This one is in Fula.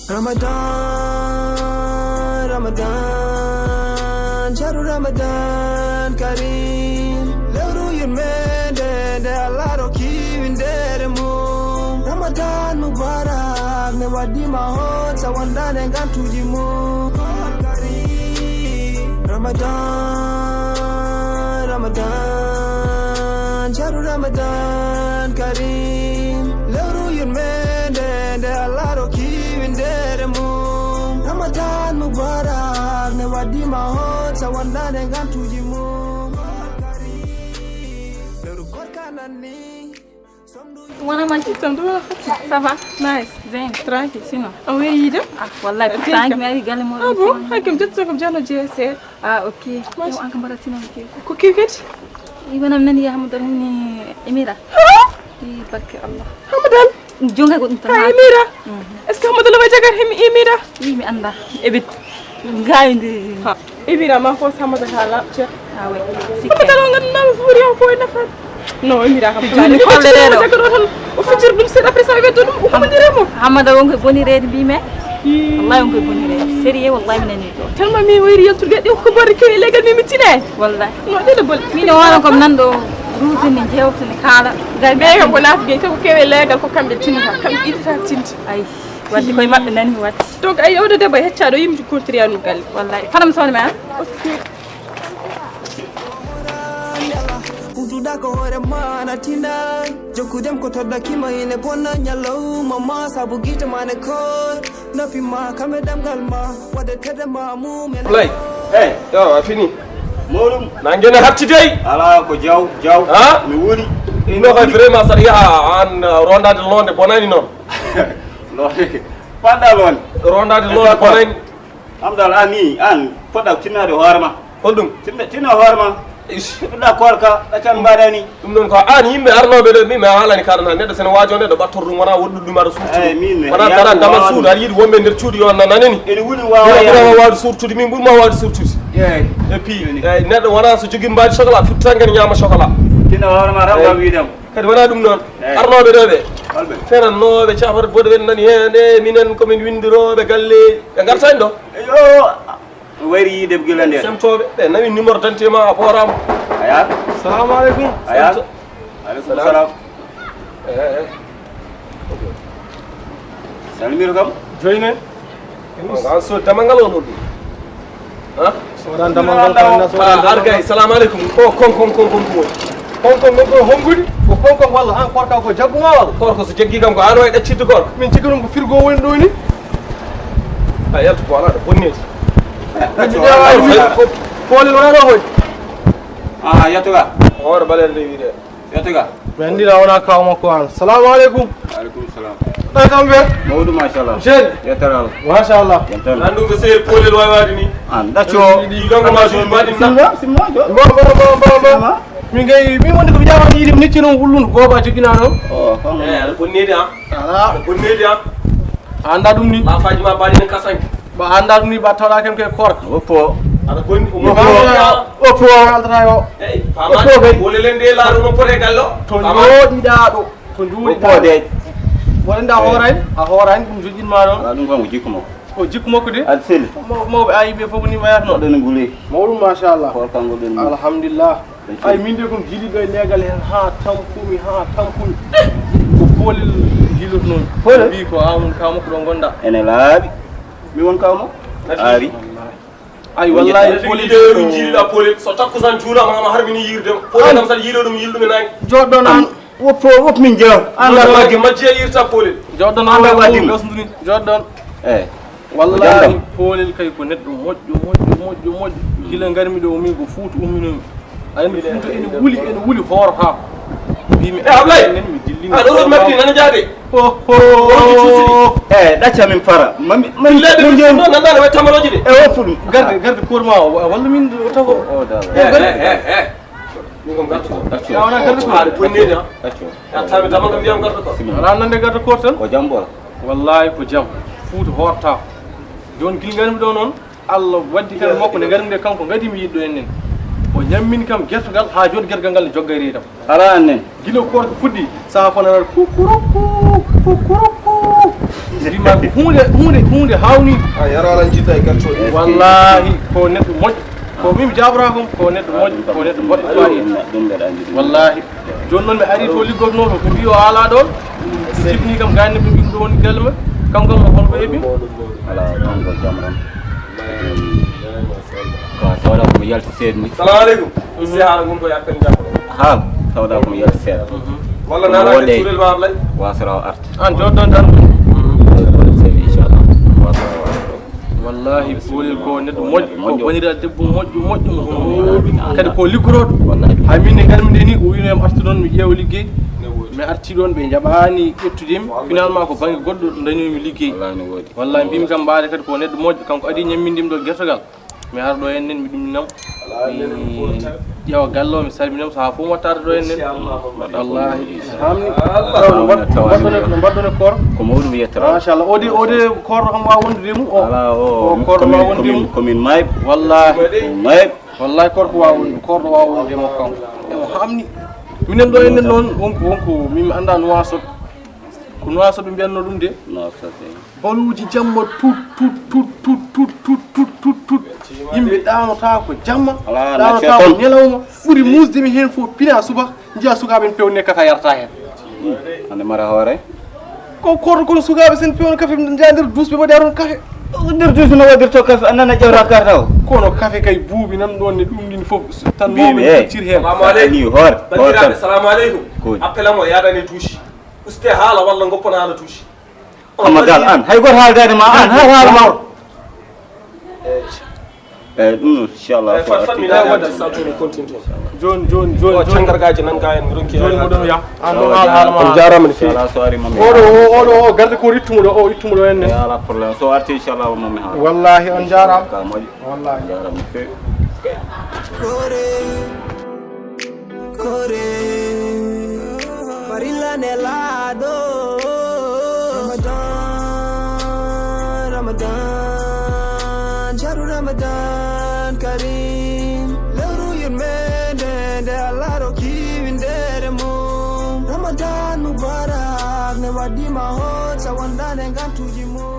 Ramadan, Ramadan, Shahru Ramadan Kareem. Lewru yurmende de Allah ro kiwindere mum. Ramadan Mubarak ne wadima hot sawandane gantuji mum. Kareem. Ramadan, Ramadan, Shahru Ramadan Kareem. Lewru yurmende de Allah ro kiwindere mum. Ramadan Mubarak ne wadima hot sawandane gantuji mum. Lewru korkanani. Wana ma ci tontu ça va nice zen tranquille sinon oui yida ah wallahi tranquille mi ari galle mo ah bon hakim jotto ko jalo jese ah ok yo an kamara tino ko kiketi ibana nan ya hamdan ni emira di barke allah hamdan jonga ko tan emira est ce que hamdan ma jagar hemi emira mi anda ebit ngayndi ha emira ma fo hamdan hala ci ah oui hamdan ngan na furi ko nafa non emira kam jani ko lero o fitir dum c'est après ça vedo dum ko diremo hamada wonko bonirede bi me wallahi wonko bonirede sérieux wallahi minani do tellement mi wayri yaltude di ko bari ko legal mi mitine wallahi no de bol mi no wala kom nando rutini jewtini kala gal be ko naaf ge ko kewe legal ko kambe tinta kam idita tinti ay waddi koy mabbe nani watti donc ay yawde debbo heccado yimti kurtiriyanu gal wallahi fanam sone ma okay Utuda ko hore mana tinai jokudem ko todda kima ine bonna nyalo mama sabu gita mane ko napi ma kamedam galma wade tede ma mumen play hey yo fini Modum nangene hatti dey ala ko jaw ha mi woni ino kay vraiment sariya an rondade londe bonani non londe panda lon rondade londe bonani am dal ani an poda tinade horma holdum tinna horma da korka da tan badani dum non ko an yimbe arnobe do mi ma halani karna neddo sen wajonde do battor dum wana woddu dum ar suutu wana dara damal suudu ar yidi wombe der cuudi yon nanani ene woni wawa ya waadu surtude min burma waadu surtude et puis neddo wana so jogi mbaadi chocolat futtangen nyama chocolat tinna horma rabba widam kadi wana dum non arnobe do be fenan nobe chafar bodde wen nani hende minen ko min windirobe galle be gartan do yo wayri yidem gilande semtobe be nawi numéro tantema aporam aya assalamu alaikum aya alaikum salam salmir kam joyne ngan so tamangal on hodi ha so ran damangal kan so argay assalamu alaikum ko kon ko hongudi ko kon walla an korka ko jagguma walla korko so jaggi kam ko an way daccitde korko min cigalum ko firgo woni do ni ayatu ko ala bonneti Poli wala hoy ah yatuga hore balende wiide yatuga bendira wona kaw makko an assalamu alaikum alaikum salam da kambe mawdu mashallah jeune yataral mashallah nandu ko sey poli way wadi ni an dacho di gongo ma so badi simma jo bo mi ngay mi wonde ko jaama yidi nicci non hullun goba jigina no ala bonnedi ha ala bonnedi ha anda dum ni la faji ma badi en kasanki ba anda dum ni ba tawla kem ke korka oppo ada bonni oppo aldra yo fama wole lende la no pore gallo to jodida do to jodi oppo de wonda horain a horain dum jojin ma non ala dum ko jikkumo ko jikkumo ko de al sel mawbe ayibe fofu ni wayatno den gule mawlum mashallah korka ngoden alhamdulillah ay min de ko jili do legal hen ha tampumi ko polil jilut non bi ko amun kamu ko gonda ene laabi mi won kawmo ari ay wallahi poli de dum jilida poli so takkusan juula ma harbini yirde poli nam sal yilo dum yildum nang joddo nan woppo wop min jeew anda majje yirta poli joddo nan anda wadim gasnduni joddon wallahi wallahi polil kay ko neddo moƴƴo gila garmi do min ko fuutu ummino ay mi fuutu ene wuli horta bimi ablay mi dillini do mabbi nan jaade dacca min fara mami lede non nan way tamaloji de woppum garde korma walla min taw ni ko gatto ya wana garde ko bonnedi ha ya tawi tamanga biyam gardo ko ala nande garde ko tan o jambol wallahi ko jam fuutu horta don gil garmi do non Allah waddi kan makko ne garmi de kanko ngadi mi yiddo en o nyammin kam gertugal ha joni gergal ngal joggari dam ala annen gilo korko fuddi sa fana kukuruku mbima hunde hawni a yarala jidda e gartoɗe wallahi ko neɗɗo moƴƴo ko mimi jabra kom ko neɗɗo moƴƴo ko neɗɗo boɗɗo fayida wallahi joni noon mi ari to liggotnoto ko mbi o ala ɗon sifni kam ganni ɓe mbi ɗo woni galle ma kam kam holko heeɓi ala ɗon ko jam tan ko tawɗa komi yalti seedni salamu aleykum si haala gon ko yappen jakko haal tawɗa komi yalti seeɗa walla nanaɗe curel ma ablay wasara o arta an joddon tan seeɗi inchallah wasara o arta wallahi bolel ko neɗɗo moƴƴo ko wonira debbo moƴƴo kadi ko liggoroɗo hay min ne garmi nde ni o wino yam artu ɗon mi ƴeewa liggey mi arti ɗon ɓe jaɓani ƴettudemi finalement ko banggue goɗɗo ɗo dañomi liggey wallahi mbimi kam mbaade kadi ko neɗɗo moƴƴo kanko adi ñammindimi ɗo guertogal mi ara ɗo hennen mi ɗumninam mi ƴeewa galle o mi salminam so ha fof wattade ɗo hennen wallahi hamni no mbaɗɗone koor ko mawɗum yettoro machallah ode korɗo kam wawa wondude mum o korɗo wawa wondude mum commune mayɓe wallahi korko wawa wondude makko kanko emo hamni minen ɗo hennen noon wonko min mi anda nowasoɓe ko nowasoɓe mbiyanno ɗum de baluuji jamma tut yimɓe ɗanota ko jamma ɗanota ko ñalawma ɓuuri musdemi hen fof pina subaka jiya sukaɓe en pewne kafe yarata hen ande mara hoore ko korɗo kono sukaɓe sen pewno kafe jaa nder dusɓe waɗi aron kafe nder duusi no waɗirto kafe annana ƴewta karta o kono kafe kay buubi nan ɗon ne ɗum ɗin fof tan mawɓe tir hen ni hoore bandiraɓe salamu aleykum appel am o yaadani touche uste haala walla goppon haala touche amagal an hay goto haaldade ma an har haala ma ɗum inchallah joni cangargaji nan ga en ronki joni moɗon ya an ɗon haalama on jarama no fewi so ari mami oɗo garde ko ittumo ɗo henne ala probléme so arti inchallah mami haala wallahi on jarama ka moƴƴi wallahi jarama no fewi Kore Farilla Nelado Ramadan Sharu Ramadan Karim Leuru Yunmende De Alaro Kivin Deremo Ramadan Mubarak Newadima Hot Sawanda Nengan Tujimu